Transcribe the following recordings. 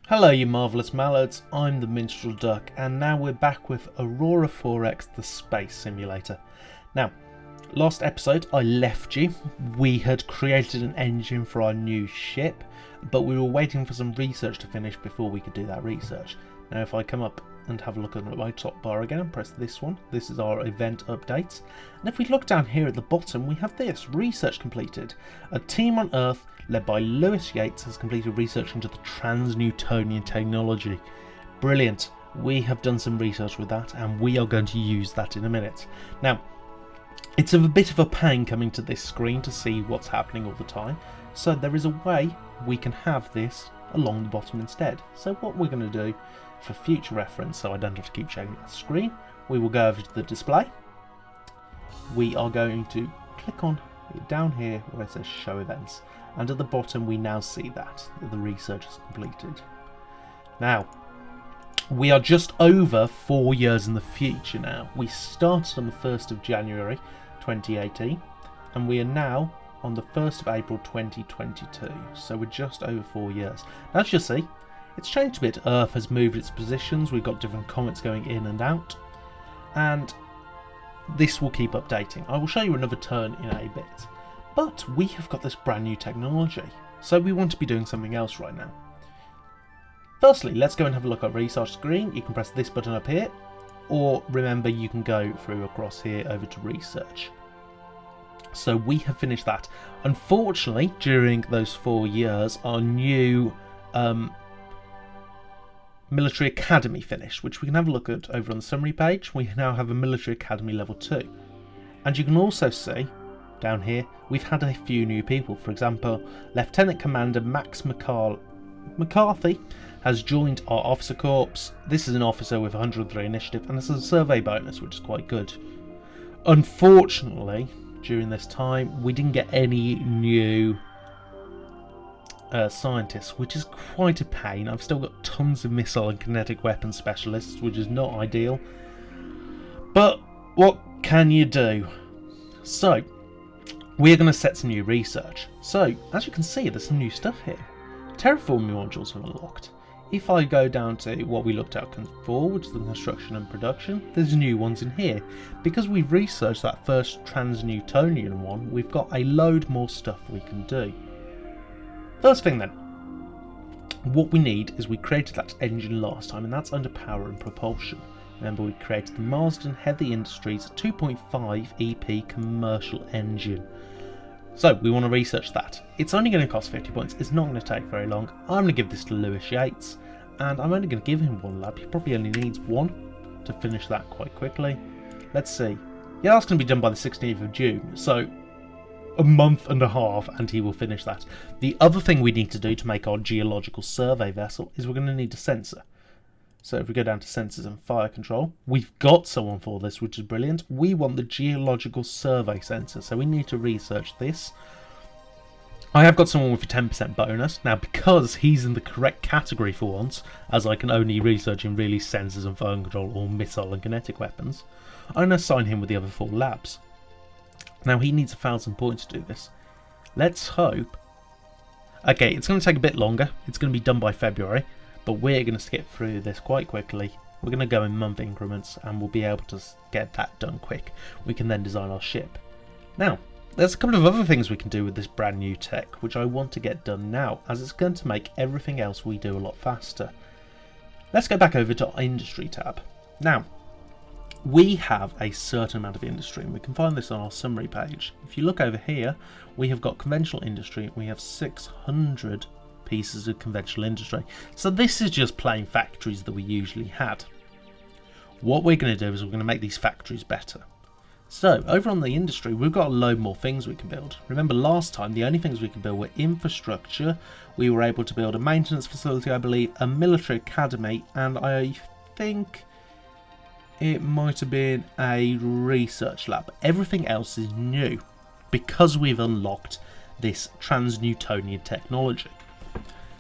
Hello you marvellous mallards, I'm the Minstrel Duck and now we're back with Aurora 4X the Space Simulator. Now, last episode I left you, we had created an engine for our new ship, but we were waiting for some research to finish before we could do that research. Now if I come up and have a look at my top bar again and press this one, this is our event updates. And if we look down here at the bottom, we have this, research completed. A team on Earth led by Lewis Yates has completed research into the trans-Newtonian technology. Brilliant. We have done some research with that and we are going to use that in a minute. Now, it's a bit of a pain coming to this screen to see what's happening all the time. So there is a way we can have this along the bottom instead. So what we're going to do for future reference, so I don't have to keep checking the screen, we will go over to the display. We are going to click on down here where it says show events, and at the bottom we now see that the research is completed. Now we are just over 4 years in the future now. We started on the 1st of January 2018 and we are now on the 1st of April 2022, so we're just over 4 years. Now as you see, it's changed a bit. Earth has moved its positions, we've got different comets going in and out, and this will keep updating. I will show you another turn in a bit. But we have got this brand new technology, so we want to be doing something else right now. Firstly, let's go and have a look at research screen. You can press this button up here, or remember you can go through across here over to research. So we have finished that. Unfortunately, during those 4 years, our new Military Academy finished, which we can have a look at over on the summary page. We now have a Military Academy level 2. And you can also see down here we've had a few new people. For example, Lieutenant Commander Max McCarthy has joined our officer corps. This is an officer with 103 initiative and this is a survey bonus, which is quite good. Unfortunately, during this time we didn't get any new scientists, which is quite a pain. I've still got tons of missile and kinetic weapon specialists, which is not ideal, but what can you do? So we're going to set some new research. So as you can see, there's some new stuff here. Terraforming modules are unlocked. If I go down to what we looked at before, which is the construction and production, there's new ones in here. Because we've researched that first trans-Newtonian one, we've got a load more stuff we can do. First thing then, what we need is we created that engine last time, and that's under power and propulsion. Remember, we created the Marsden Heavy Industries 2.5 EP commercial engine. So we want to research that. It's only going to cost 50 points, it's not going to take very long. I'm going to give this to Lewis Yates, and I'm only going to give him one lab. He probably only needs one to finish that quite quickly. Let's see. Yeah, that's going to be done by the 16th of June, so a month and a half and he will finish that. The other thing we need to do to make our geological survey vessel is we're going to need a sensor. So if we go down to sensors and fire control, we've got someone for this, which is brilliant. We want the geological survey sensor, so we need to research this. I have got someone with a 10% bonus. Now because he's in the correct category for once, as I can only research in really sensors and fire control or missile and kinetic weapons, I'm going to assign him with the other 4 labs. Now he needs 1,000 points to do this. Let's hope. Okay, it's going to take a bit longer. It's going to be done by February, but we're going to skip through this quite quickly. We're going to go in month increments and we'll be able to get that done quick. We can then design our ship. Now, there's a couple of other things we can do with this brand new tech, which I want to get done now, as it's going to make everything else we do a lot faster. Let's go back over to our industry tab. Now, we have a certain amount of industry and we can find this on our summary page. If you look over here, we have got conventional industry. We have 600 pieces of conventional industry. So this is just plain factories that we usually had. What we're going to do is we're going to make these factories better. So over on the industry, we've got a load more things we can build. Remember last time, the only things we could build were infrastructure. We were able to build a maintenance facility, I believe, a military academy, and I think it might have been a research lab. Everything else is new because we've unlocked this trans-Newtonian technology.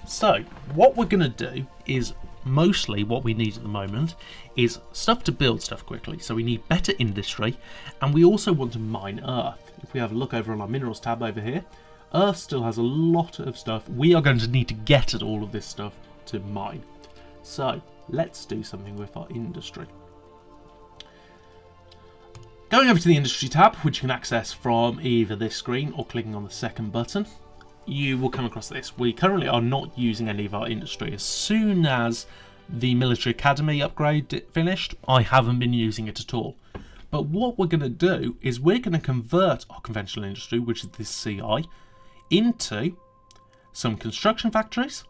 So what we're going to do is mostly what we need at the moment is stuff to build stuff quickly. So we need better industry and we also want to mine Earth. If we have a look over on our minerals tab over here, Earth still has a lot of stuff. We are going to need to get at all of this stuff to mine. So let's do something with our industry. Going over to the industry tab, which you can access from either this screen or clicking on the second button, you will come across this. We currently are not using any of our industry. As soon as the military academy upgrade finished, I haven't been using it at all. But what we're going to do is we're going to convert our conventional industry, which is this CI, into some construction factories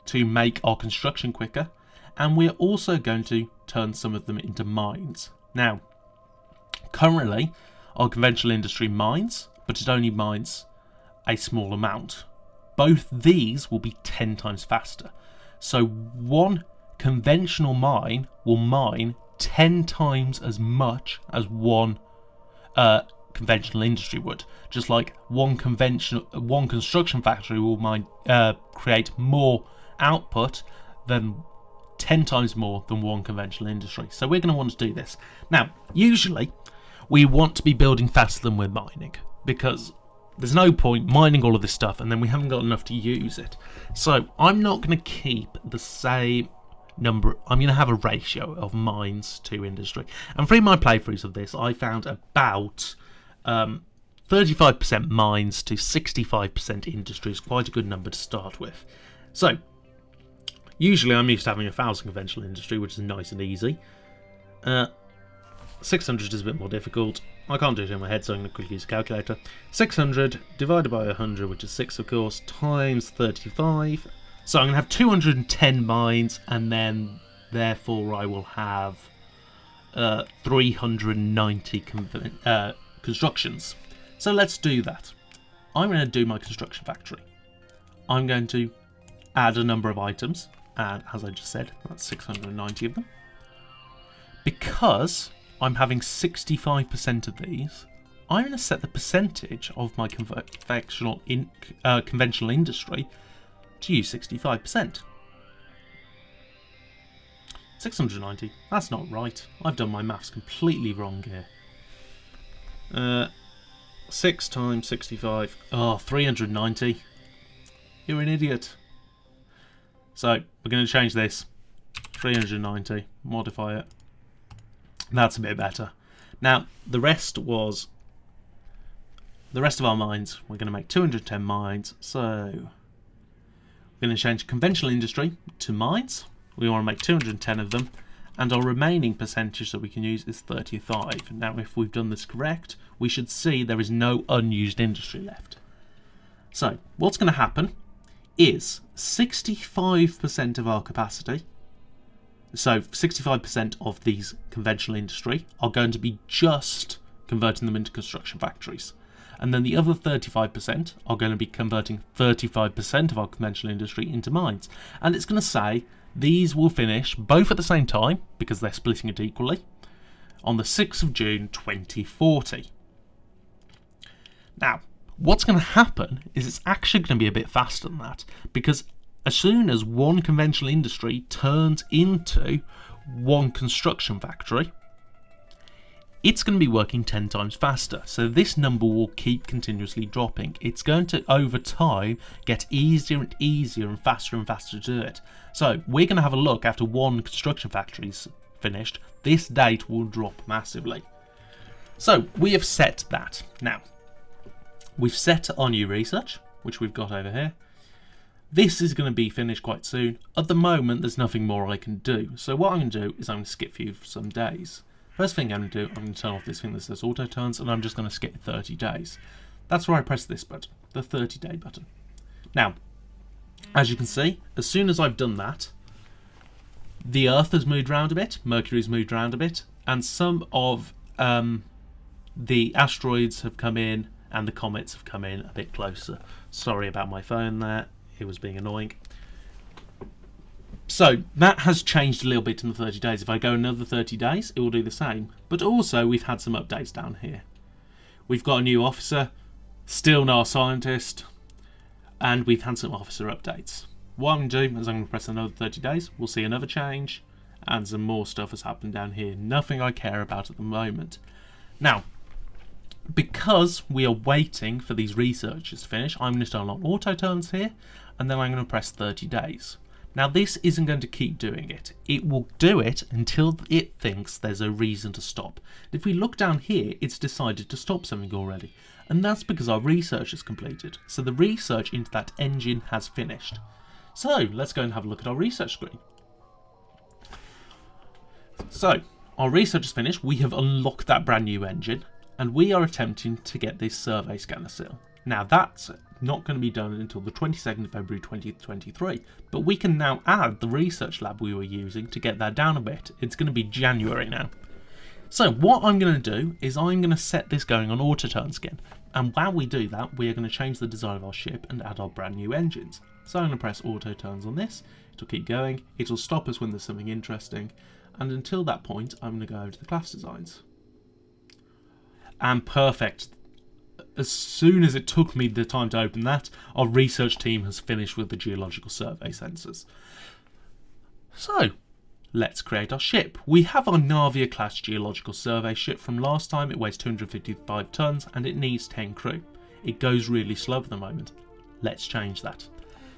to make our construction quicker, and we're also going to turn some of them into mines. Now, currently, our conventional industry mines, but it only mines a small amount. Both these will be 10 times faster. So one conventional mine will mine 10 times as much as one conventional industry would. Just like one construction factory will create more output than 10 times more than one conventional industry. So we're going to want to do this. Now, usually we want to be building faster than we're mining, because there's no point mining all of this stuff and then we haven't got enough to use it. So I'm not going to keep the same number. I'm going to have a ratio of mines to industry. And through my playthroughs of this, I found about 35% mines to 65% industry is quite a good number to start with. So usually I'm used to having 1,000 conventional industry, which is nice and easy. 600 is a bit more difficult. I can't do it in my head, so I'm going to quickly use a calculator. 600 divided by 100, which is 6 of course, times 35. So I'm going to have 210 mines, and then therefore I will have 390 constructions. So let's do that. I'm going to do my construction factory. I'm going to add a number of items, and as I just said, that's 690 of them. Because I'm having 65% of these, I'm going to set the percentage of my conventional industry to use 65%. 690, that's not right. I've done my maths completely wrong here. 6 times 65, 390. You're an idiot. So we're going to change this. 390, modify it. That's a bit better. Now the rest of our mines, we're going to make 210 mines. So we're going to change conventional industry to mines. We want to make 210 of them, and our remaining percentage that we can use is 35. Now if we've done this correct, we should see there is no unused industry left. So what's going to happen is 65% of our capacity, so 65% of these conventional industry are going to be just converting them into construction factories. And then the other 35% are going to be converting 35% of our conventional industry into mines. And it's going to say these will finish both at the same time, because they're splitting it equally, on the 6th of June 2040. Now, what's going to happen is it's actually going to be a bit faster than that, because as soon as one conventional industry turns into one construction factory, it's going to be working 10 times faster. So this number will keep continuously dropping. It's going to, over time, get easier and easier and faster to do it. So we're going to have a look after one construction factory's finished. This date will drop massively. So we have set that. Now, we've set our new research, which we've got over here. This is going to be finished quite soon. At the moment, there's nothing more I can do. So what I'm going to do is I'm going to skip for you for some days. First thing I'm going to do, I'm going to turn off this thing that says auto turns, and I'm just going to skip 30 days. That's where I press this button, the 30-day button. Now, as you can see, as soon as I've done that, the Earth has moved around a bit, Mercury's moved around a bit, and some of the asteroids have come in and the comets have come in a bit closer. Sorry about my phone there, it was being annoying. So that has changed a little bit in the 30 days. If I go another 30 days, it will do the same. But also, we've had some updates down here. We've got a new officer, still no scientist, and we've had some officer updates. What I'm going to do is I'm going to press another 30 days. We'll see another change, and some more stuff has happened down here. Nothing I care about at the moment. Now, because we are waiting for these researchers to finish, I'm going to turn on auto turns here, and then I'm going to press 30 days. Now this isn't going to keep doing it. It will do it until it thinks there's a reason to stop. If we look down here, it's decided to stop something already. And that's because our research is completed. So the research into that engine has finished. So let's go and have a look at our research screen. So our research is finished. We have unlocked that brand new engine. And we are attempting to get this survey scanner still. Now that's not going to be done until the 22nd of February 2023, but we can now add the research lab we were using to get that down a bit. It's going to be January now. So what I'm going to do is I'm going to set this going on Autoturns again, and while we do that we are going to change the design of our ship and add our brand new engines. So I'm going to press Autoturns on this, it'll keep going, it'll stop us when there's something interesting, and until that point I'm going to go over to the class designs. And perfect. As soon as it took me the time to open that, our research team has finished with the geological survey sensors. So, let's create our ship. We have our Navia class geological survey ship from last time. It weighs 255 tons and it needs 10 crew. It goes really slow at the moment. Let's change that.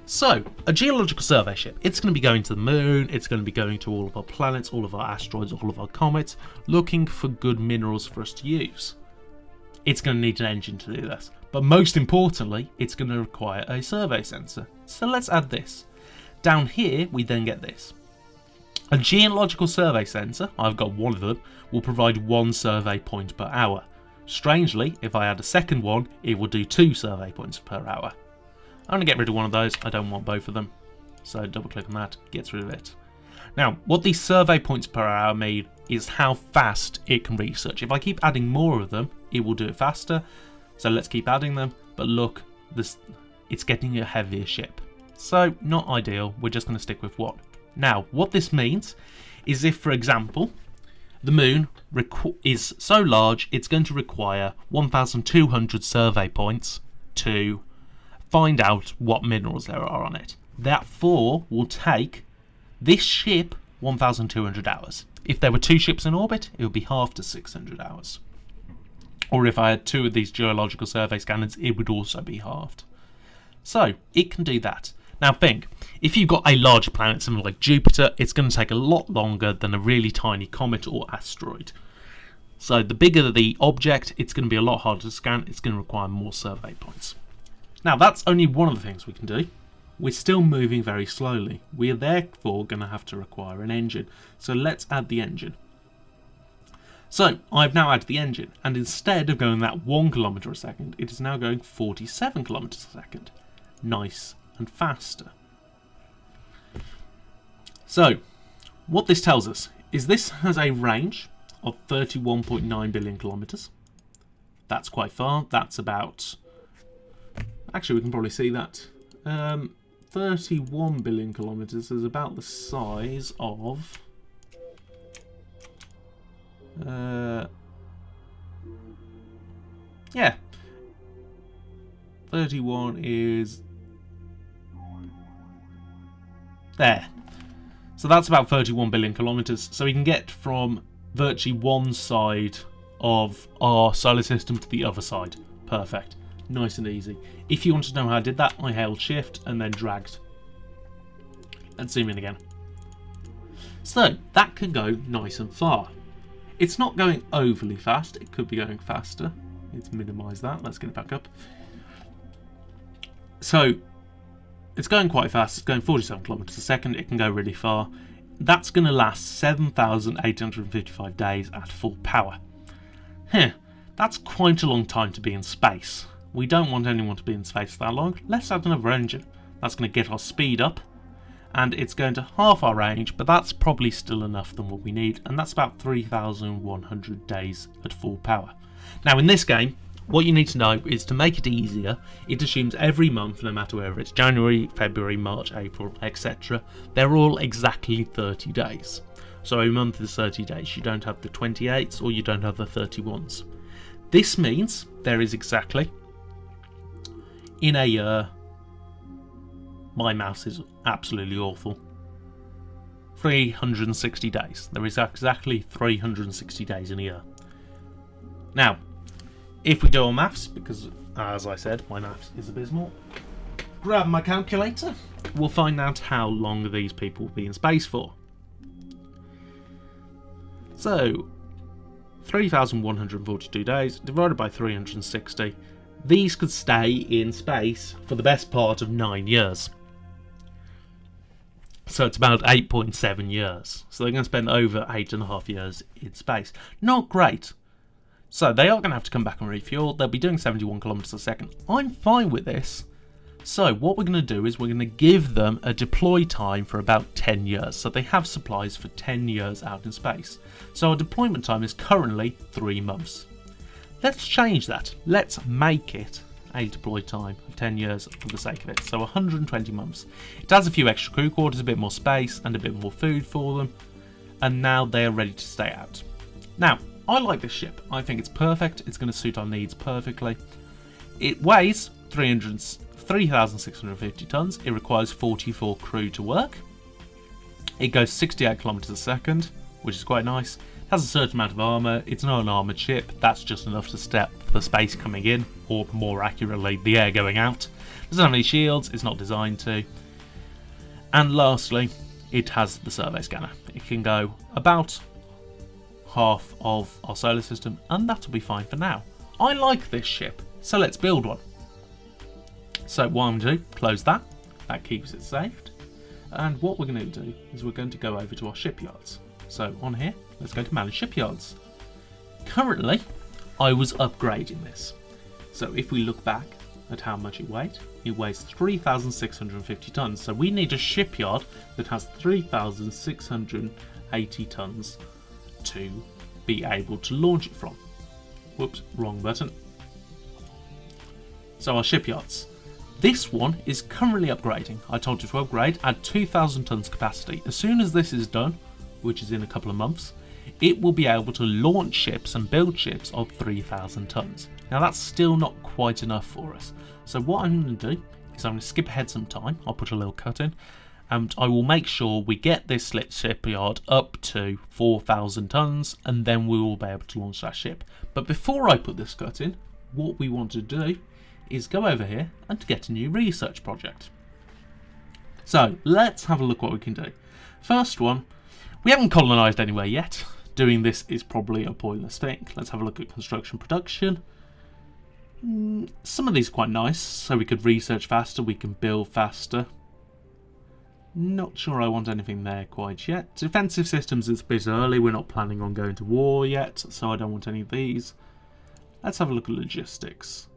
So, a geological survey ship. It's going to be going to the moon, it's going to be going to all of our planets, all of our asteroids, all of our comets, looking for good minerals for us to use. It's going to need an engine to do this, but most importantly it's going to require a survey sensor. So let's add this. Down here we then get this. A geological survey sensor, I've got one of them, will provide 1 survey point per hour. Strangely, if I add a second one, it will do 2 survey points per hour. I'm going to get rid of one of those, I don't want both of them. So double click on that, gets rid of it. Now, what these survey points per hour mean is how fast it can research. If I keep adding more of them, it will do it faster. So let's keep adding them. But look, it's getting a heavier ship. So not ideal. We're just going to stick with 1. Now, what this means is if, for example, the moon is so large, it's going to require 1,200 survey points to find out what minerals there are on it. That 4 will take this ship 1,200 hours. If there were 2 ships in orbit, it would be half to 600 hours. Or if I had 2 of these geological survey scanners, it would also be halved. So, it can do that. Now think, if you've got a large planet, something like Jupiter, it's going to take a lot longer than a really tiny comet or asteroid. So the bigger the object, it's going to be a lot harder to scan, it's going to require more survey points. Now that's only one of the things we can do. We're still moving very slowly. We are therefore going to have to require an engine. So let's add the engine. So I've now added the engine, and instead of going that 1 kilometre a second, it is now going 47 kilometres a second. Nice and faster. So what this tells us is this has a range of 31.9 billion kilometres. That's quite far. That's about... Actually, we can probably see that. 31 billion kilometres is about the size of... yeah. 31 is... there. So that's about 31 billion kilometres. So we can get from virtually one side of our solar system to the other side. Perfect. Nice and easy. If you want to know how I did that, I held shift and then dragged. Let's zoom in again. So that can go nice and far. It's not going overly fast. It could be going faster. Let's minimise that. Let's get it back up. So it's going quite fast. It's going 47 kilometers a second. It can go really far. That's going to last 7,855 days at full power. That's quite a long time to be in space. We don't want anyone to be in space that long. Let's add another engine. That's going to get our speed up, and it's going to half our range, but that's probably still enough than what we need, and that's about 3,100 days at full power. Now in this game, what you need to know is to make it easier, it assumes every month, no matter whether it's January, February, March, April, etc., they're all exactly 30 days. So a month is 30 days. You don't have the 28s or you don't have the 31s. This means there is exactly, in a year, my mouse is absolutely awful, 360 days. There is exactly 360 days in a year. Now, if we do our maths, because as I said, my maths is abysmal, grab my calculator. We'll find out how long these people will be in space for. So, 3,142 days divided by 360. These could stay in space for the best part of 9 years. So it's about 8.7 years. So they're going to spend over 8.5 years in space. Not great. So they are going to have to come back and refuel. They'll be doing 71 kilometers a second. I'm fine with this. So what we're going to do is we're going to give them a deploy time for about 10 years. So they have supplies for 10 years out in space. So our deployment time is currently 3 months. Let's change that. Let's make it a deploy time of 10 years for the sake of it. So 120 months. It has a few extra crew quarters, a bit more space and a bit more food for them. And now they are ready to stay out. Now, I like this ship. I think it's perfect. It's going to suit our needs perfectly. It weighs 3,650 tons. It requires 44 crew to work. It goes 68 kilometers a second, which is quite nice. It has a certain amount of armour. It's not an armoured ship. That's just enough to step the space coming in, or more accurately, the air going out. It doesn't have any shields. It's not designed to. And lastly, it has the survey scanner. It can go about half of our solar system, and that'll be fine for now. I like this ship, so let's build one. So what I'm going to do, close that. That keeps it saved. And what we're going to do is we're going to go over to our shipyards. So on here, let's go to manage shipyards. Currently, I was upgrading this. So if we look back at how much it weighs 3,650 tons. So we need a shipyard that has 3,680 tons to be able to launch it from. Whoops, wrong button. So our shipyards. This one is currently upgrading. I told you to upgrade, add 2,000 tons capacity. As soon as this is done, which is in a couple of months, it will be able to launch ships and build ships of 3,000 tons. Now that's still not quite enough for us. So what I'm going to do is I'm going to skip ahead some time. I'll put a little cut in. And I will make sure we get this shipyard up to 4,000 tons, and then we will be able to launch that ship. But before I put this cut in, what we want to do is go over here and get a new research project. So let's have a look what we can do. First one, we haven't colonised anywhere yet. Doing this is probably a pointless thing. Let's have a look at construction production. Some of these are quite nice, so we could research faster, we can build faster. Not sure I want anything there quite yet. Defensive systems is a bit early, we're not planning on going to war yet, so I don't want any of these. Let's have a look at logistics.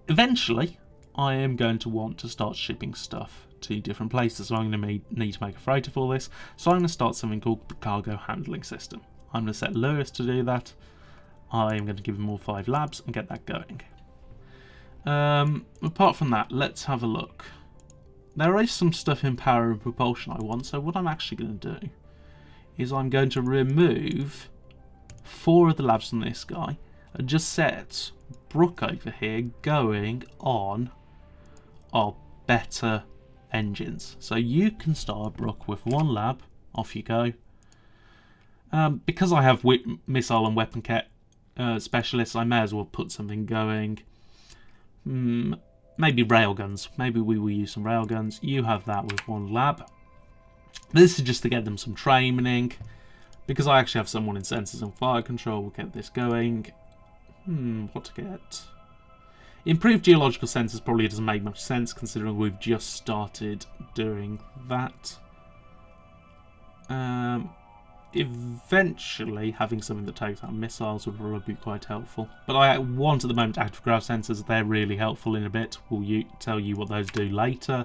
Eventually, I am going to want to start shipping stuff to different places, so I'm going to need to make a freighter for this. So I'm going to start something called the cargo handling system. I'm going to set Lewis to do that. I am going to give him all 5 labs and get that going. Apart from that, let's have a look. There is some stuff in power and propulsion I want, so what I'm actually going to do is I'm going to remove 4 of the labs from this guy and just set Brook over here going on our better engines. So you can start Brook with 1 lab, off you go. Because I have missile and weapon specialists, I may as well put something going. Maybe railguns. Maybe we will use some railguns. You have that with 1 lab. This is just to get them some training. Because I actually have someone in sensors and fire control, we'll get this going. What to get? Improved geological sensors probably doesn't make much sense considering we've just started doing that. Eventually, having something that takes out missiles would probably be quite helpful. But I want at the moment active graph sensors. They're really helpful in a bit. We'll tell you what those do later.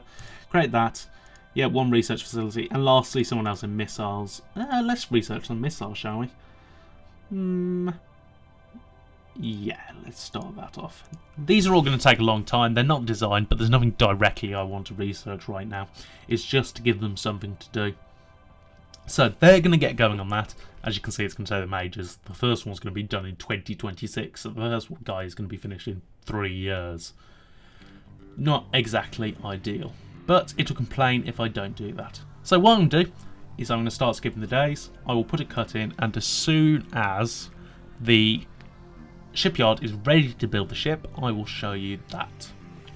Create that. Yeah, 1 research facility. And lastly, someone else in missiles. Let's research some missiles, shall we? Yeah, let's start that off. These are all going to take a long time. They're not designed, but there's nothing directly I want to research right now. It's just to give them something to do. So they're going to get going on that. As you can see, it's going to take them ages. The first one's going to be done in 2026. So the first guy is going to be finished in 3 years. Not exactly ideal, but it'll complain if I don't do that. So what I'm going to do is I'm going to start skipping the days. I will put a cut in, and as soon as the shipyard is ready to build the ship, I will show you that.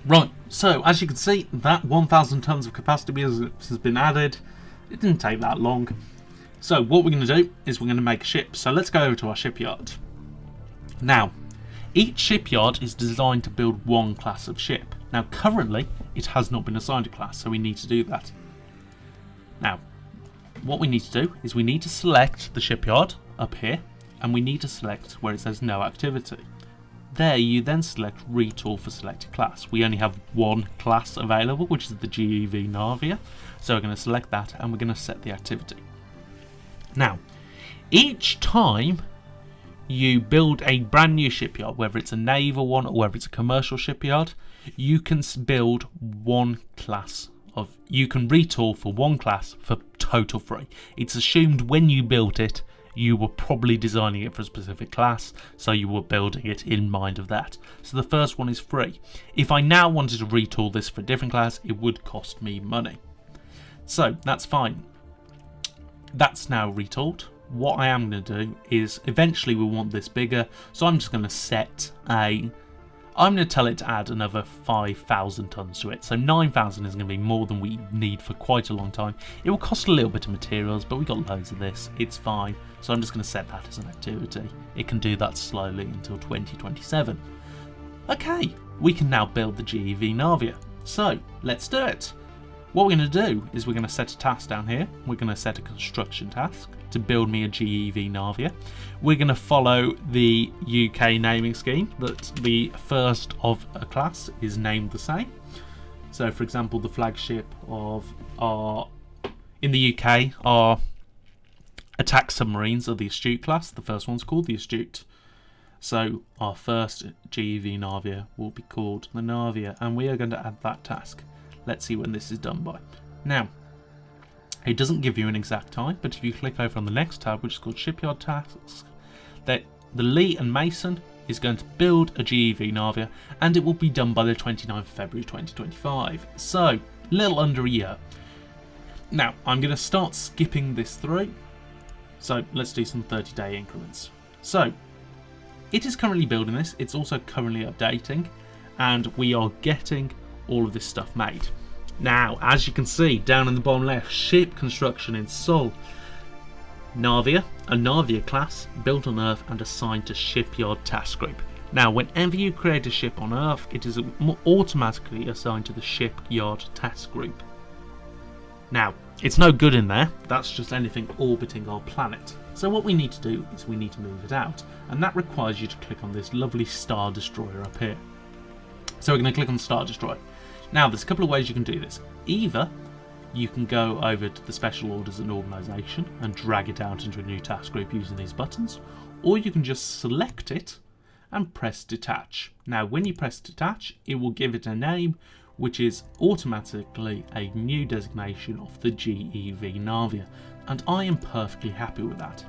Right, so as you can see, that 1,000 tons of capacity has been added. It didn't take that long. So what we're going to do is we're going to make a ship. So let's go over to our shipyard. Now, each shipyard is designed to build one class of ship. Now currently, it has not been assigned a class, so we need to do that. Now, what we need to do is we need to select the shipyard up here, and we need to select where it says no activity. There you then select retool for selected class. We only have one class available, which is the GEV Navia, so we're going to select that and we're going to set the activity. Now, each time you build a brand new shipyard, whether it's a naval one or whether it's a commercial shipyard, you can build one class of, you can retool for one class for total free. It's assumed when you built it, you were probably designing it for a specific class, so you were building it in mind of that. So the first one is free. If I now wanted to retool this for a different class, it would cost me money. So that's fine. That's now retooled. What I am going to do is, eventually we want this bigger, so I'm just going to set a, I'm going to tell it to add another 5,000 tons to it. So 9,000 is going to be more than we need for quite a long time. It will cost a little bit of materials, but we got loads of this. It's fine. So I'm just going to set that as an activity. It can do that slowly until 2027. Okay, we can now build the GEV Navia. So let's do it. What we're going to do is we're going to set a task down here. We're going to set a construction task to build me a GEV Navia. We're going to follow the UK naming scheme, that the first of a class is named the same. So for example, the flagship of our, in the UK, our attack submarines are the Astute class. The first one's called the Astute. So our first GEV Navia will be called the Navia, and we are going to add that task. Let's see when this is done by. Now, it doesn't give you an exact time, but if you click over on the next tab, which is called Shipyard Tasks, that the Lee and Mason is going to build a GEV Navia, and it will be done by the 29th of February 2025. So, a little under a year. Now, I'm going to start skipping this through. So, let's do some 30-day increments. So, it is currently building this. It's also currently updating, and we are getting all of this stuff made. Now, as you can see down in the bottom left, ship construction in Seoul. Navia, a Navia class built on Earth and assigned to Shipyard Task Group. Now, whenever you create a ship on Earth, it is automatically assigned to the Shipyard Task Group. Now, it's no good in there, that's just anything orbiting our planet. So what we need to do is we need to move it out, and that requires you to click on this lovely Star Destroyer up here. So we're going to click on Star Destroyer. Now, there's a couple of ways you can do this. Either you can go over to the Special Orders and Organisation and drag it out into a new task group using these buttons, or you can just select it and press Detach. Now, when you press Detach, it will give it a name, which is automatically a new designation of the GEV Navia, and I am perfectly happy with that.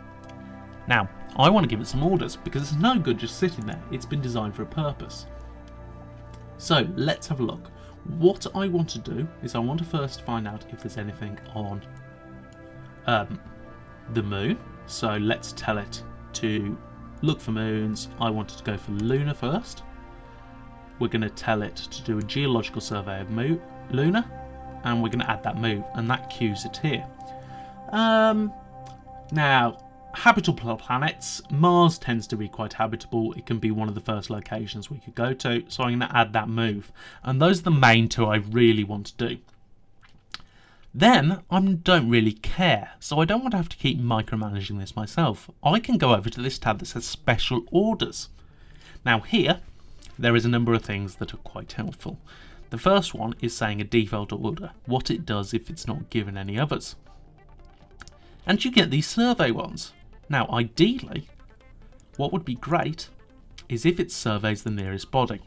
Now, I want to give it some orders, because it's no good just sitting there. It's been designed for a purpose. So, let's have a look. What I want to do is I want to first find out if there's anything on the moon. So let's tell it to look for moons. I want it to go for Luna first. We're going to tell it to do a geological survey of Luna, and we're going to add that move, and that cues it here. Now, habitable planets. Mars tends to be quite habitable. It can be one of the first locations we could go to, so I'm going to add that move. And those are the main two I really want to do. Then, I don't really care, so I don't want to have to keep micromanaging this myself. I can go over to this tab that says Special Orders. Now here, there is a number of things that are quite helpful. The first one is saying a default order, what it does if it's not given any others. And you get these survey ones. Now, ideally, what would be great is if it surveys the nearest body.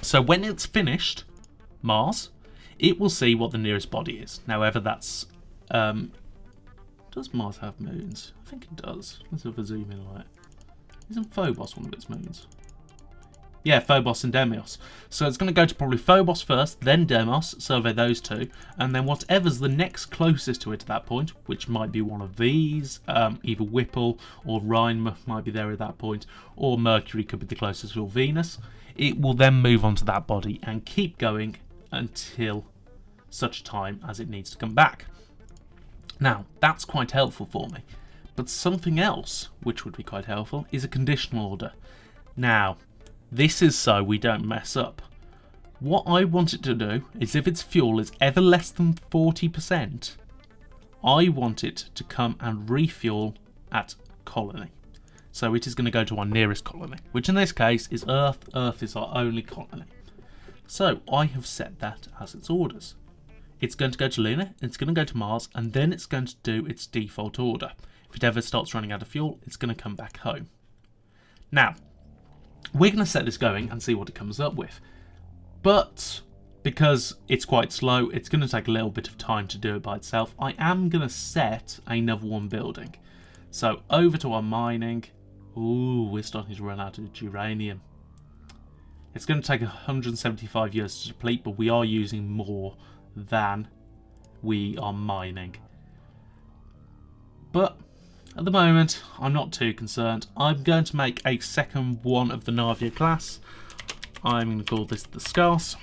So when it's finished, Mars, it will see what the nearest body is. Now, whether that's... does Mars have moons? I think it does. Let's have a zoom in on it. Isn't Phobos one of its moons? Yeah, Phobos and Deimos. So it's going to go to probably Phobos first, then Deimos, survey those two, and then whatever's the next closest to it at that point, which might be one of these, either Whipple or Rhine might be there at that point, or Mercury could be the closest, or Venus. it will then move on to that body and keep going until such time as it needs to come back. Now, that's quite helpful for me. But something else, which would be quite helpful, is a conditional order. Now, this is so we don't mess up. What I want it to do is if its fuel is ever less than 40%, I want it to come and refuel at colony. So it is going to go to our nearest colony, which in this case is Earth. Earth is our only colony. So I have set that as its orders. It's going to go to Luna, it's going to go to Mars, and then it's going to do its default order. If it ever starts running out of fuel, it's going to come back home. Now, we're going to set this going and see what it comes up with. But because it's quite slow, it's going to take a little bit of time to do it by itself. I am going to set another one building. So over to our mining. Ooh, we're starting to run out of uranium. It's going to take 175 years to deplete, but we are using more than we are mining. But at the moment, I'm not too concerned. I'm going to make a second one of the Navia class. I'm going to call this the Scarce.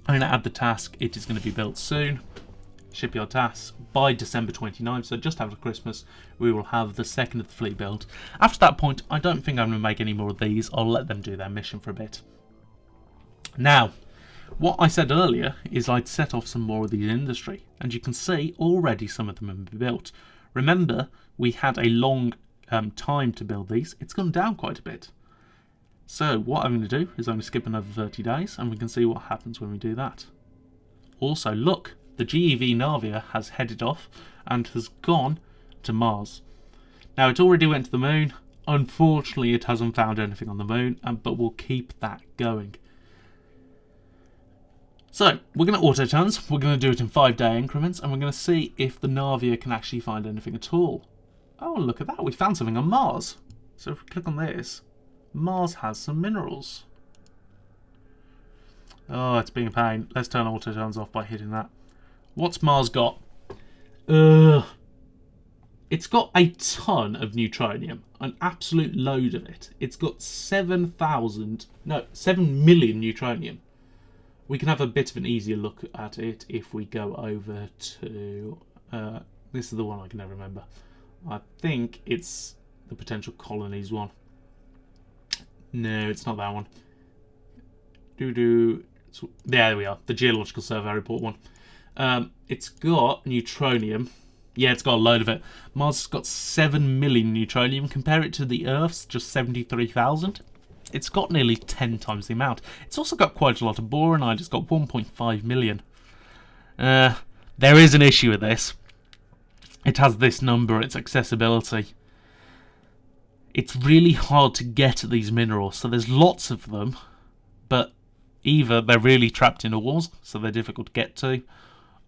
I'm going to add the task. It is going to be built soon. Shipyard tasks by December 29th, so just after Christmas we will have the second of the fleet built. After that point, I don't think I'm going to make any more of these. I'll let them do their mission for a bit. Now, what I said earlier is I'd set off some more of these industry, and you can see already some of them have been built. Remember, we had a long time to build these. It's gone down quite a bit. So what I'm going to do is I'm going to skip another 30 days and we can see what happens when we do that. Also, look, the GEV Navia has headed off and has gone to Mars. Now, it already went to the moon. Unfortunately, it hasn't found anything on the moon, but we'll keep that going. So, we're going to Automatons. We're going to do it in 5-day increments, and we're going to see if the Navia can actually find anything at all. Oh, look at that. We found something on Mars. So if we click on this, Mars has some minerals. Oh, it's being a pain. Let's turn Automatons off by hitting that. What's Mars got? It's got a ton of neutronium. An absolute load of it. It's got 7 million neutronium. We can have a bit of an easier look at it if we go over to... this is the one I can never remember. I think it's the potential colonies one. No, it's not that one. There we are. The geological survey report one. It's got neutronium. Yeah, it's got a load of it. Mars has got 7 million neutronium. Compare it to the Earth's just 73,000. It's got nearly 10 times the amount. It's also got quite a lot of boronite. It's got 1.5 million. There is an issue with this. It has this number, its accessibility. It's really hard to get at these minerals, so there's lots of them, but either they're really trapped in ores, so they're difficult to get to,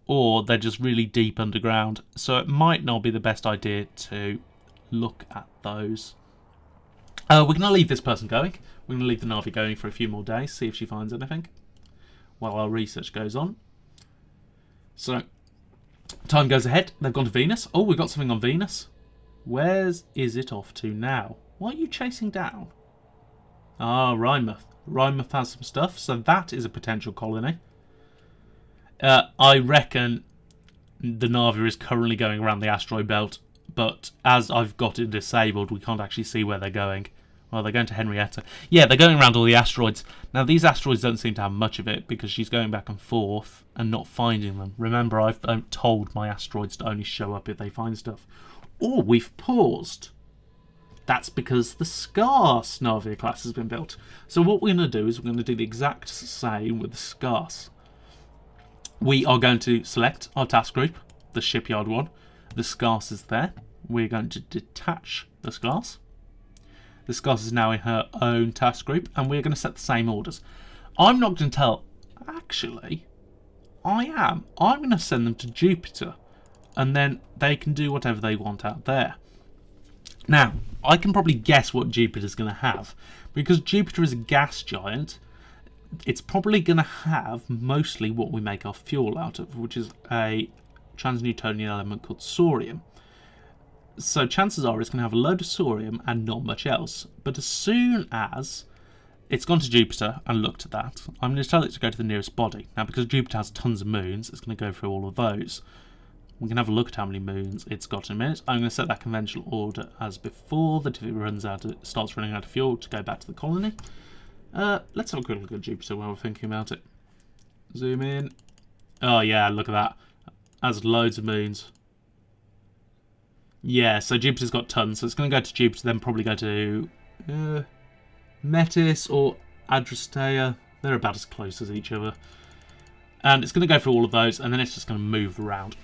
or they're just really deep underground, so it might not be the best idea to look at those. We're going to leave this person going. We're going to leave the Navia going for a few more days, see if she finds anything, while our research goes on. So, time goes ahead. They've gone to Venus. Oh, we've got something on Venus. Where's is it off to now? What are you chasing down? Ah, Rhymouth. Rhymouth has some stuff, so that is a potential colony. I reckon the Navia is currently going around the asteroid belt, but as I've got it disabled, we can't actually see where they're going. Well, they're going to Henrietta. Yeah, they're going around all the asteroids. Now, these asteroids don't seem to have much of it because she's going back and forth and not finding them. Remember, I've told my asteroids to only show up if they find stuff. Oh, we've paused. That's because the Scarce Navia class has been built. So what we're going to do is we're going to do the exact same with the Scarce. We are going to select our task group, the shipyard one. The Scarce is there. We're going to detach the Scarce. The Scarce is now in her own task group, and we're going to set the same orders. I'm not going to tell... Actually, I am. I'm going to send them to Jupiter, and then they can do whatever they want out there. Now, I can probably guess what Jupiter's going to have. Because Jupiter is a gas giant, it's probably going to have mostly what we make our fuel out of, which is a transnewtonian element called thorium. So chances are it's going to have a load of thorium and not much else. But as soon as it's gone to Jupiter and looked at that. I'm going to tell it to go to the nearest body. Now, because Jupiter has tons of moons, it's going to go through all of those. We can have a look at how many moons it's got in a minute. I'm going to set that conventional order as before, that if it starts running out of fuel, to go back to the colony. Let's have a quick look at Jupiter while we're thinking about it. Zoom in. Oh yeah, look at that. Has loads of moons. Yeah, so Jupiter's got tons, so it's going to go to Jupiter, then probably go to Metis or Adrastea. They're about as close as each other. And it's going to go through all of those, and then it's just going to move around.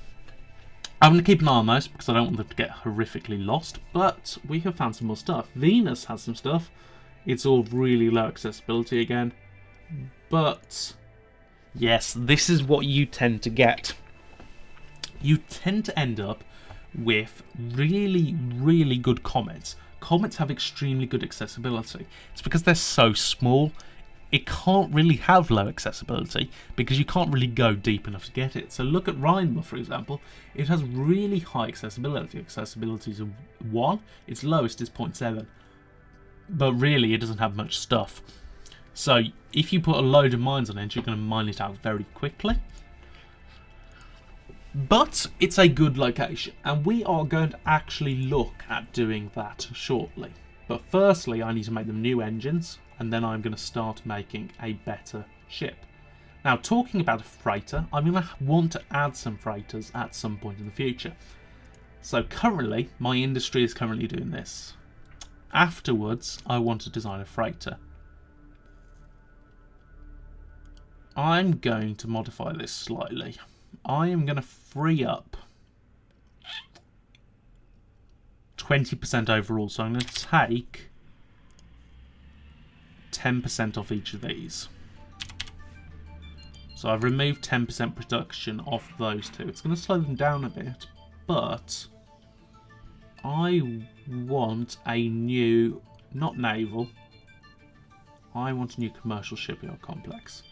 I'm going to keep an eye on those because I don't want them to get horrifically lost, but we have found some more stuff. Venus has some stuff. It's all really low accessibility again. But yes, this is what you tend to get. You tend to end up with really, really good comets. Comets have extremely good accessibility. It's because they're so small. It can't really have low accessibility because you can't really go deep enough to get it. So look at Reinma, for example. It has really high accessibility. Accessibility is 1. Its lowest is 0.7. But really, it doesn't have much stuff. So if you put a load of mines on it, you're going to mine it out very quickly. But it's a good location, and we are going to actually look at doing that shortly. But firstly, I need to make them new engines, and then I'm going to start making a better ship. Now, talking about a freighter, I'm going to want to add some freighters at some point in the future. So currently, my industry is currently doing this. Afterwards, I want to design a freighter. I'm going to modify this slightly. I am going to free up 20% overall, so I'm going to take 10% off each of these. So I've removed 10% production off those two. It's going to slow them down a bit, but I want a new, not naval, I want a new commercial shipyard complex.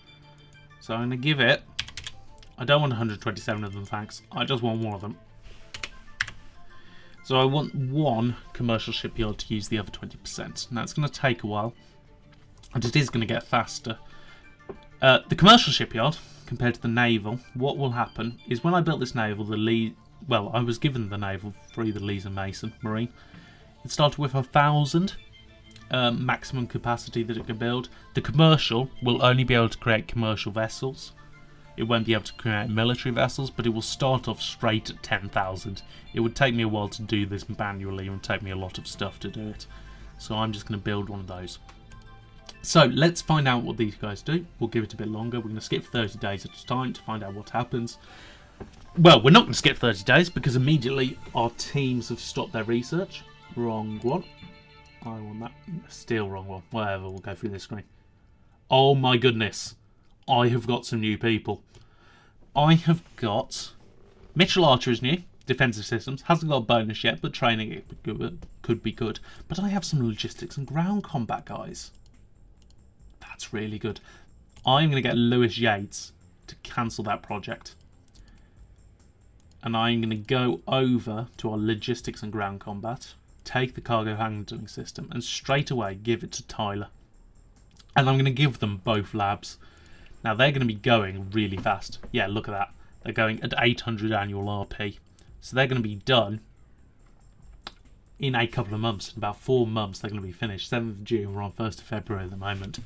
So I'm going to give it, I don't want 127 of them, thanks. I just want one of them. So I want one commercial shipyard to use the other 20%. Now it's going to take a while, and it is going to get faster. The commercial shipyard, compared to the naval, what will happen is when I built this naval, I was given the naval through the Lees and Mason Marine. It started with 1,000 maximum capacity that it can build. The commercial will only be able to create commercial vessels. It won't be able to create military vessels, but it will start off straight at 10,000. It would take me a while to do this manually. It would take me a lot of stuff to do it. So I'm just going to build one of those. So let's find out what these guys do. We'll give it a bit longer. We're going to skip 30 days at a time to find out what happens. Well, we're not going to skip 30 days because immediately our teams have stopped their research. Wrong one. I want that. Still wrong one. Whatever, we'll go through this screen. Oh my goodness. I have got some new people. I have got Mitchell Archer is new. Defensive systems. Hasn't got a bonus yet, but training it could be good. But I have some logistics and ground combat guys. That's really good. I'm going to get Lewis Yates to cancel that project. And I'm going to go over to our logistics and ground combat, take the cargo handling system, and straight away give it to Tyler. And I'm going to give them both labs. Now they're going to be going really fast. Yeah, look at that. They're going at 800 annual RP. So they're going to be done in a couple of months. In about 4 months they're going to be finished. 7th of June, we're on 1st of February at the moment.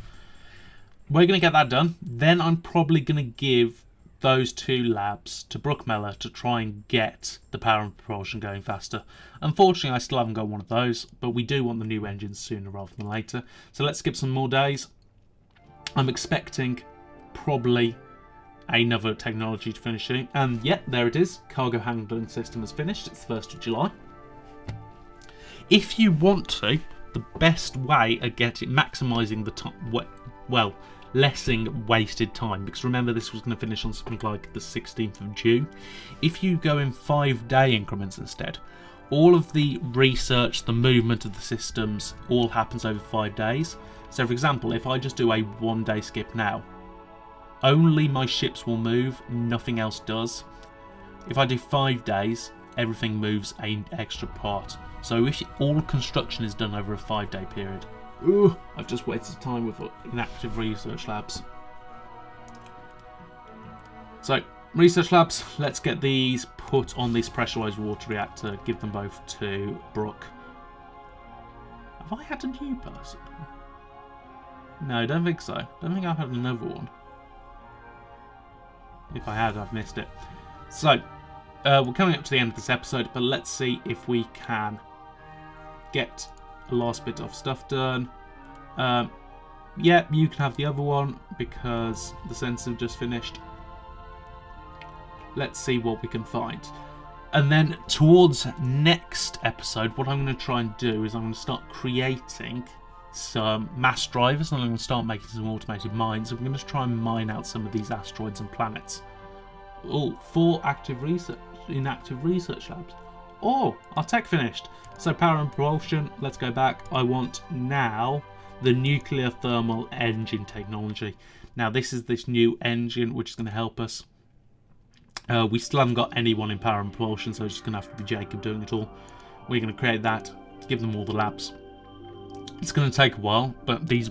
We're going to get that done. Then I'm probably going to give those 2 labs to Brookmeller to try and get the power and propulsion going faster. Unfortunately, I still haven't got one of those, but we do want the new engines sooner rather than later. So let's skip some more days. I'm expecting probably another technology to finish soon. And yeah, there it is. Cargo handling system is finished. It's the 1st of July. If you want to, the best way of maximising the time, well, lessing wasted time, because remember this was going to finish on something like the 16th of June. If you go in 5-day increments instead, all of the research, the movement of the systems, all happens over 5 days. So for example, if I just do a 1-day skip now, only my ships will move, nothing else does. If I do 5 days, everything moves an extra part. So if all construction is done over a 5-day period, Ooh, I've just wasted time with inactive research labs. So, research labs, let's get these put on this pressurized water reactor. Give them both to Brooke. Have I had a new person? No, I don't think so. Don't think I've had another one. If I had, I've missed it. So, we're coming up to the end of this episode, but let's see if we can get a last bit of stuff done. Yeah, you can have the other one because the sensors have just finished. Let's see what we can find. And then towards next episode, what I'm going to try and do is I'm going to start creating some mass drivers, and I'm going to start making some automated mines. And we're going to try and mine out some of these asteroids and planets. Oh, 4 active research, inactive research labs. Oh, our tech finished. So power and propulsion, let's go back. I want now the nuclear thermal engine technology. Now this is this new engine which is going to help us. We still haven't got anyone in power and propulsion, so it's just going to have to be Jacob doing it all. We're going to create that, give them all the labs. It's going to take a while, but these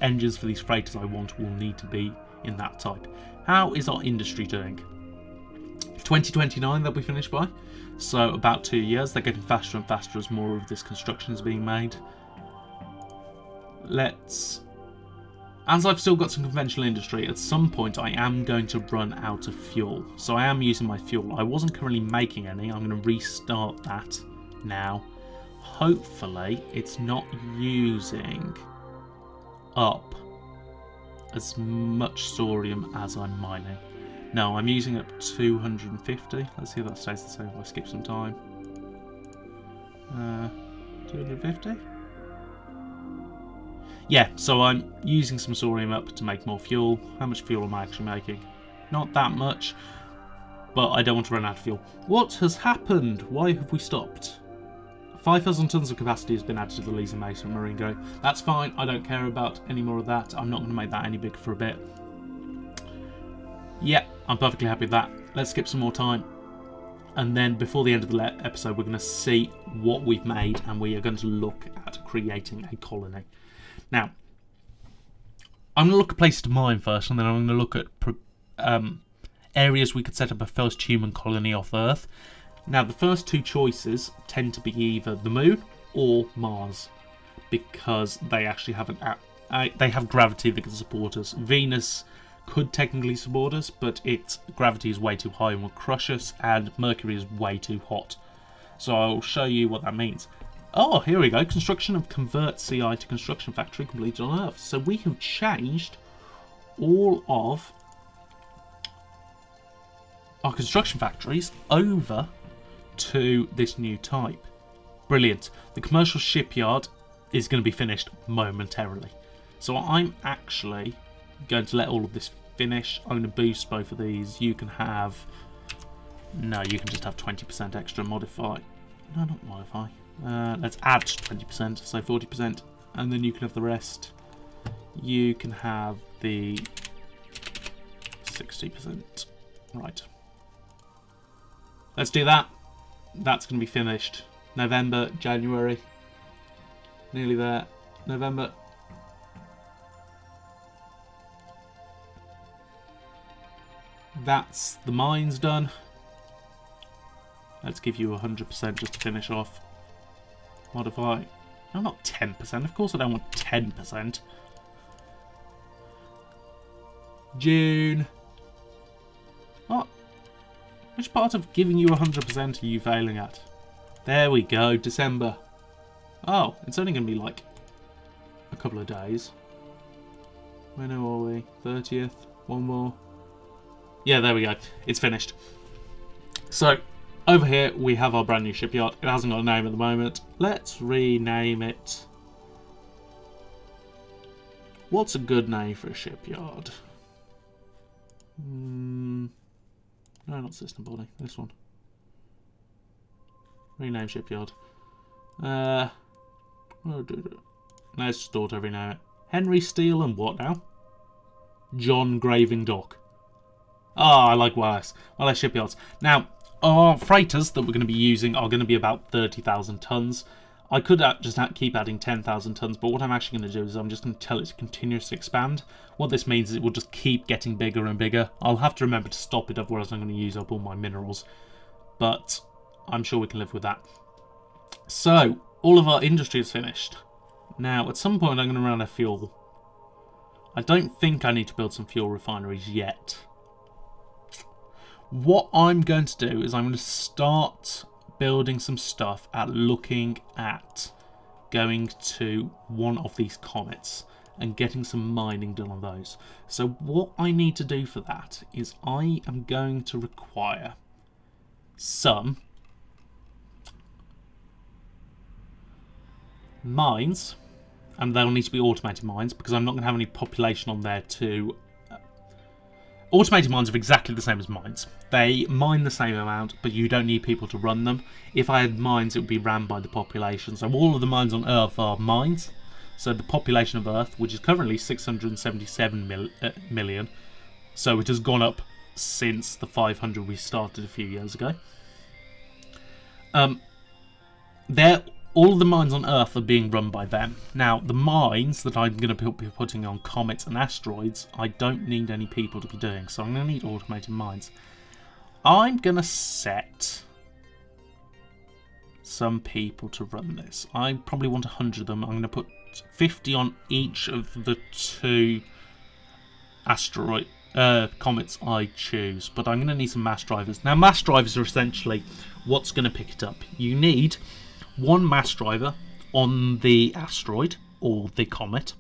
engines for these freighters I want will need to be in that type. How is our industry doing? 2029 they'll be finished by, so about 2 years. They're getting faster and faster as more of this construction is being made. As I've still got some conventional industry, at some point I am going to run out of fuel, so I am using my fuel. I wasn't currently making any. I'm going to restart that now. Hopefully it's not using up as much thorium as I'm mining. No, I'm using up 250. Let's see if that stays the same if I skip some time. 250? Yeah, so I'm using some thorium up to make more fuel. How much fuel am I actually making? Not that much, but I don't want to run out of fuel. What has happened? Why have we stopped? 5,000 tons of capacity has been added to the Lisa Mason Maringo. That's fine, I don't care about any more of that. I'm not going to make that any bigger for a bit. Yeah, I'm perfectly happy with that. Let's skip some more time. And then before the end of the episode, we're going to see what we've made, and we are going to look at creating a colony. Now, I'm going to look at places to mine first, and then I'm going to look at areas we could set up a first human colony off Earth. Now, the first 2 choices tend to be either the Moon or Mars, because they actually have they have gravity that can support us. Venus could technically support us, but its gravity is way too high and will crush us, and Mercury is way too hot. So I'll show you what that means. Oh, here we go. Construction of Convert CI to Construction Factory completed on Earth. So we have changed all of our construction factories over to this new type. Brilliant. The commercial shipyard is going to be finished momentarily. So I'm actually going to let all of this finish. I'm going to boost both of these. You can have... No, you can just have 20% extra modify. No, not modify. Let's add 20%, so 40%, and then you can have the rest. You can have the 60%. Right. Let's do that. That's going to be finished. November, January. Nearly there. November. That's the mines done. Let's give you 100% just to finish off. Modify. No, not 10%. Of course I don't want 10%. June. What? Which part of giving you 100% are you failing at? There we go. December. Oh, it's only going to be like a couple of days. When are we? 30th. One more. Yeah, there we go. It's finished. So, over here we have our brand new shipyard. It hasn't got a name at the moment. Let's rename it. What's a good name for a shipyard? No, not system body. This one. Rename shipyard. Let's just auto rename it. Henry Steel and what now? John Graving Dock. Oh, I like Wallace. Wallace shipyards. Now, our freighters that we're going to be using are going to be about 30,000 tons. I could just keep adding 10,000 tons, but what I'm actually going to do is I'm just going to tell it to continuously expand. What this means is it will just keep getting bigger and bigger. I'll have to remember to stop it, otherwise I'm going to use up all my minerals. But I'm sure we can live with that. So, all of our industry is finished. Now, at some point I'm going to run out of fuel. I don't think I need to build some fuel refineries yet. What I'm going to do is I'm going to start building some stuff at looking at going to one of these comets and getting some mining done on those. So what I need to do for that is I am going to require some mines, and they'll need to be automated mines because I'm not going to have any population on there to... Automated mines are exactly the same as mines. They mine the same amount, but you don't need people to run them. If I had mines, it would be ran by the population. So all of the mines on Earth are mines. So the population of Earth, which is currently 677 million, so it has gone up since the 500 we started a few years ago. All of the mines on Earth are being run by them. Now, the mines that I'm going to be putting on comets and asteroids, I don't need any people to be doing, so I'm going to need automated mines. I'm going to set some people to run this. I probably want 100 of them. I'm going to put 50 on each of the 2 comets I choose, but I'm going to need some mass drivers. Now, mass drivers are essentially what's going to pick it up. You need 1 mass driver on the asteroid or the comet.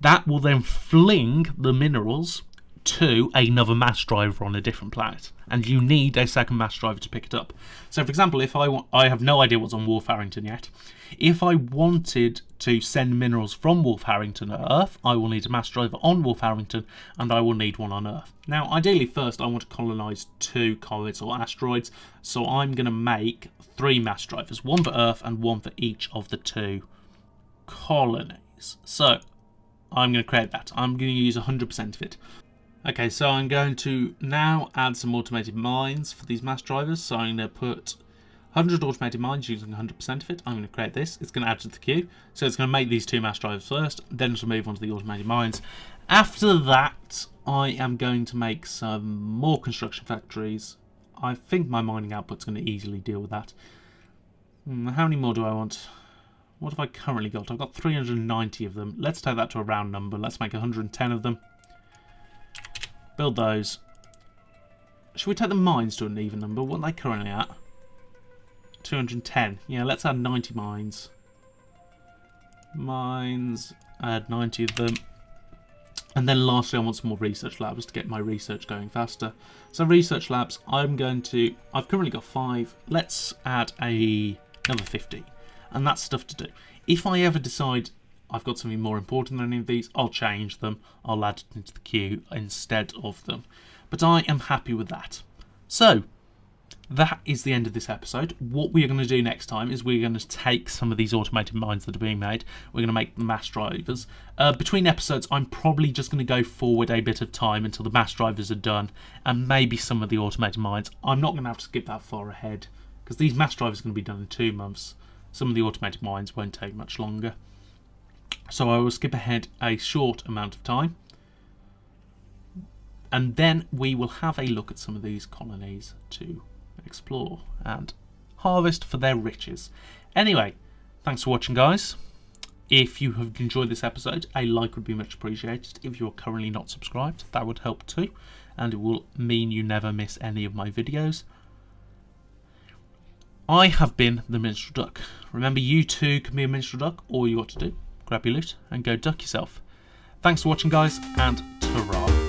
That will then fling the minerals to another mass driver on a different planet, and you need a second mass driver to pick it up. So for example, if I have no idea what's on Wolf Harrington yet. If I wanted to send minerals from Wolf Harrington to Earth, I will need a mass driver on Wolf Harrington, and I will need one on Earth. Now ideally first I want to colonize 2 comets or asteroids, so I'm going to make 3 mass drivers, 1 for Earth and 1 for each of the 2 colonies. So I'm going to create that. I'm going to use 100% of it. Okay, so I'm going to now add some automated mines for these mass drivers. So I'm going to put 100 automated mines using 100% of it. I'm going to create this. It's going to add to the queue. So it's going to make these 2 mass drivers first, then it'll move on to the automated mines. After that, I am going to make some more construction factories. I think my mining output's going to easily deal with that. How many more do I want? What have I currently got? I've got 390 of them. Let's take that to a round number. Let's make 110 of them. Build those. Should we take the mines to an even number? What are they currently at? 210. Yeah, let's add 90 mines. Mines, add 90 of them. And then lastly, I want some more research labs to get my research going faster. So research labs, I've currently got 5. Let's add another 50. And that's stuff to do. If I ever decide I've got something more important than any of these, I'll change them. I'll add it into the queue instead of them. But I am happy with that. So, that is the end of this episode. What we are going to do next time is we're going to take some of these automated mines that are being made. We're going to make the mass drivers. Between episodes, I'm probably just going to go forward a bit of time until the mass drivers are done, and maybe some of the automated mines. I'm not going to have to skip that far ahead, because these mass drivers are going to be done in 2 months. Some of the automated mines won't take much longer. So I will skip ahead a short amount of time, and then we will have a look at some of these colonies to explore and harvest for their riches. Anyway, thanks for watching, guys. If you have enjoyed this episode, a like would be much appreciated. If you're currently not subscribed, that would help too, and it will mean you never miss any of my videos. I have been the Minstrel Duck. Remember, you too can be a Minstrel Duck. All you got to do, grab your loot and go duck yourself. Thanks for watching, guys, and ta-ra.